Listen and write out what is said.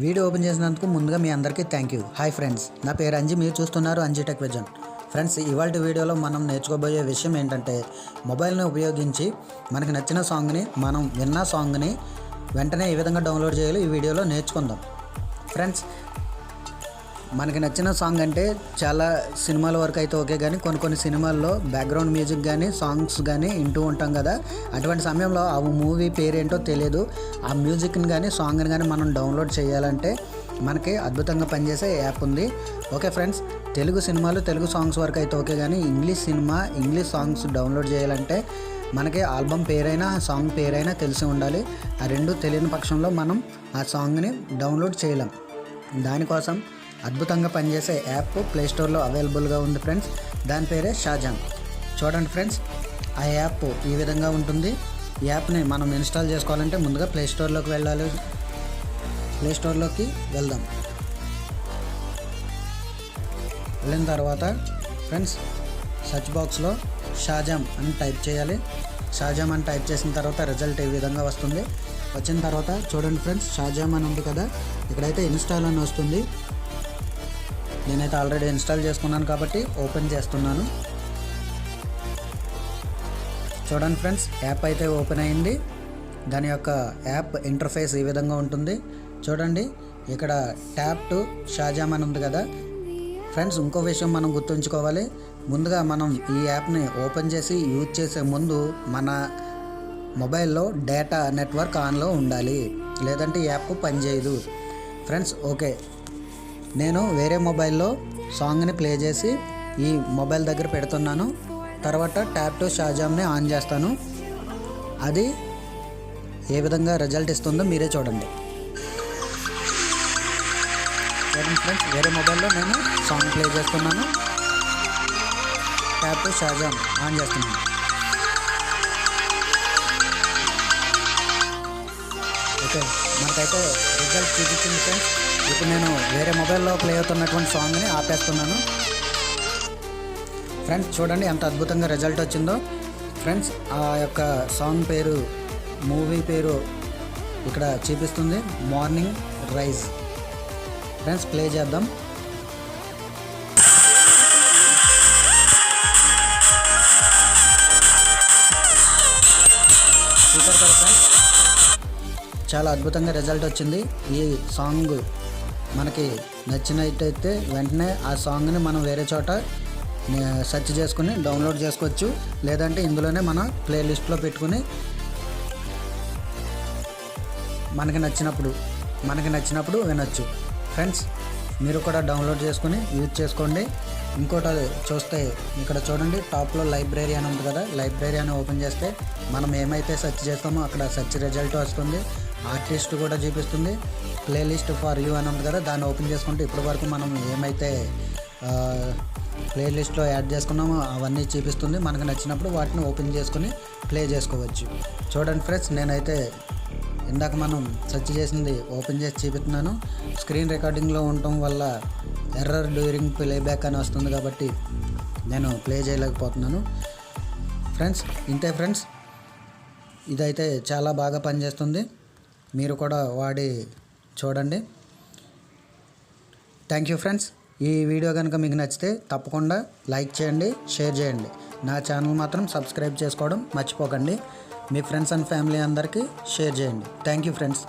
Video open చేసినందుకు ముందుగా మీ అందరికీ థ్యాంక్ యూ. హాయ్ ఫ్రెండ్స్, నా పేరు అంజీ, మీరు చూస్తున్నారు అంజీ టెక్ విజన్. ఫ్రెండ్స్, ఇవాళ వీడియోలో మనం నేర్చుకోబోయే విషయం ఏంటంటే మొబైల్ని ఉపయోగించి మనకి నచ్చిన సాంగ్ని, మనం విన్న సాంగ్ని వెంటనే ఏ విధంగా డౌన్లోడ్ చేయాలో ఈ వీడియోలో నేర్చుకుందాం. ఫ్రెండ్స్, మనకి నచ్చిన సాంగ్ అంటే చాలా సినిమాల వరకు అయితే ఓకే, కానీ కొన్ని సినిమాల్లో బ్యాక్గ్రౌండ్ మ్యూజిక్ కానీ సాంగ్స్ కానీ వింటూ ఉంటాం కదా. అటువంటి సమయంలో ఆ మూవీ పేరేంటో తెలియదు. ఆ మ్యూజిక్ని కానీ సాంగ్ని కానీ మనం డౌన్లోడ్ చేయాలంటే మనకి అద్భుతంగా పనిచేసే యాప్ ఉంది. ఓకే ఫ్రెండ్స్, తెలుగు సినిమాలు తెలుగు సాంగ్స్ వరకు అయితే ఓకే, కానీ English cinema English songs download చేయాలంటే మనకి ఆల్బమ్ పేరైనా సాంగ్ పేరైనా తెలిసి ఉండాలి. ఆ రెండు తెలియని పక్షంలో మనం ఆ సాంగ్ని డౌన్లోడ్ చేయలేం. దానికోసం అద్భుతంగా పనిచేసే యాప్ ప్లేస్టోర్లో అవైలబుల్గా ఉంది ఫ్రెండ్స్. దాని పేరే షాజామ్. చూడండి ఫ్రెండ్స్, ఆ యాప్ ఈ విధంగా ఉంటుంది. ఈ యాప్ని మనం ఇన్స్టాల్ చేసుకోవాలంటే ముందుగా ప్లేస్టోర్లోకి వెళ్ళాలి. ప్లేస్టోర్లోకి వెళ్దాం. వెళ్ళిన తర్వాత ఫ్రెండ్స్ సెర్చ్ బాక్స్లో షాజామ్ అని టైప్ చేయాలి. షాజామ్ అని టైప్ చేసిన తర్వాత రిజల్ట్ ఈ విధంగా వస్తుంది. వచ్చిన తర్వాత చూడండి ఫ్రెండ్స్, షాజామ్ అని ఉంది కదా, ఇక్కడైతే ఇన్స్టాల్ అని వస్తుంది. నేనైతే ఆల్రెడీ ఇన్స్టాల్ చేసుకున్నాను కాబట్టి ఓపెన్ చేస్తున్నాను. చూడండి ఫ్రెండ్స్, యాప్ అయితే ఓపెన్ అయింది. దాని యొక్క యాప్ ఇంటర్ఫేస్ ఈ విధంగా ఉంటుంది. చూడండి, ఇక్కడ ట్యాప్ టు షాజామ్ అని ఉంది కదా. ఫ్రెండ్స్, ఇంకో విషయం మనం గుర్తుంచుకోవాలి. ముందుగా మనం ఈ యాప్ని ఓపెన్ చేసి యూజ్ చేసే ముందు మన మొబైల్లో డేటా నెట్వర్క్ ఆన్లో ఉండాలి, లేదంటే ఈ యాప్ పనిచేయదు. ఫ్రెండ్స్, ఓకే, నేను వేరే మొబైల్లో సాంగ్ని ప్లే చేసి ఈ మొబైల్ దగ్గర పెడుతున్నాను. తర్వాత ట్యాప్ టు షాజామ్ని ఆన్ చేస్తాను. అది ఏ విధంగా రిజల్ట్ ఇస్తుందో మీరే చూడండి. చూడండి ఫ్రెండ్స్, వేరే మొబైల్లో నేను సాంగ్ ప్లే చేస్తున్నాను. ట్యాప్ టు షాజామ్ ఆన్ చేస్తున్నాను. ఓకే, మనకైతే రిజల్ట్ చూపించింది ఫ్రెండ్స్. ఇప్పుడు నేను వేరే మొబైల్లో ప్లే అవుతున్నటువంటి సాంగ్ని ఆపేస్తున్నాను. ఫ్రెండ్స్, చూడండి ఎంత అద్భుతంగా రిజల్ట్ వచ్చిందో. ఫ్రెండ్స్, ఆ యొక్క సాంగ్ పేరు, మూవీ పేరు ఇక్కడ చూపిస్తుంది, మార్నింగ్ రైజ్. ఫ్రెండ్స్, ప్లే చేద్దాం. సూపర్ కదా ఫ్రెండ్స్, చాలా అద్భుతంగా రిజల్ట్ వచ్చింది. ఈ సాంగ్ మనకి నచ్చినట్టయితే వెంటనే ఆ సాంగ్ని మనం వేరే చోట సెర్చ్ చేసుకుని డౌన్లోడ్ చేసుకోవచ్చు, లేదంటే ఇందులోనే మన ప్లేలిస్ట్లో పెట్టుకుని మనకి నచ్చినప్పుడు వినొచ్చు. ఫ్రెండ్స్, మీరు కూడా డౌన్లోడ్ చేసుకుని యూజ్ చేసుకోండి. ఇంకోటి చూస్తే ఇక్కడ చూడండి, టాప్లో లైబ్రరీ అని ఉంది కదా. లైబ్రరీ అని ఓపెన్ చేస్తే మనం ఏమైతే సెర్చ్ చేస్తామో అక్కడ సెర్చ్ రిజల్ట్ వస్తుంది. ఆర్టిస్ట్ కూడా చూపిస్తుంది. ప్లేలిస్ట్ ఫర్ యూ అని ఉంది కదా, దాన్ని ఓపెన్ చేసుకుంటే ఇప్పటి వరకు మనం ఏమైతే ప్లేలిస్ట్లో యాడ్ చేసుకున్నామో అవన్నీ చూపిస్తుంది. మనకు నచ్చినప్పుడు వాటిని ఓపెన్ చేసుకుని ప్లే చేసుకోవచ్చు. చూడండి ఫ్రెండ్స్, నేనైతే ఇందాక మనం సెర్చ్ చేసింది ఓపెన్ చేసి చూపిస్తున్నాను. స్క్రీన్ రికార్డింగ్లో ఉండటం వల్ల ఎర్రర్ డ్యూరింగ్ ప్లేబ్యాక్ అని వస్తుంది కాబట్టి నేను ప్లే చేయలేకపోతున్నాను. ఫ్రెండ్స్, ఇంతే ఫ్రెండ్స్, ఇదైతే చాలా బాగా పనిచేస్తుంది. మీరు కూడా వాడి చూడండి. Thank you friends. ఈ వీడియో కనుక మీకు నచ్చితే తప్పకుండా లైక్ చేయండి, షేర్ చేయండి. నా ఛానల్ మాత్రం సబ్స్క్రైబ్ చేసుకోవడం మర్చిపోకండి. మీ ఫ్రెండ్స్ అండ్ ఫ్యామిలీ అందరికీ షేర్ చేయండి. Thank you friends.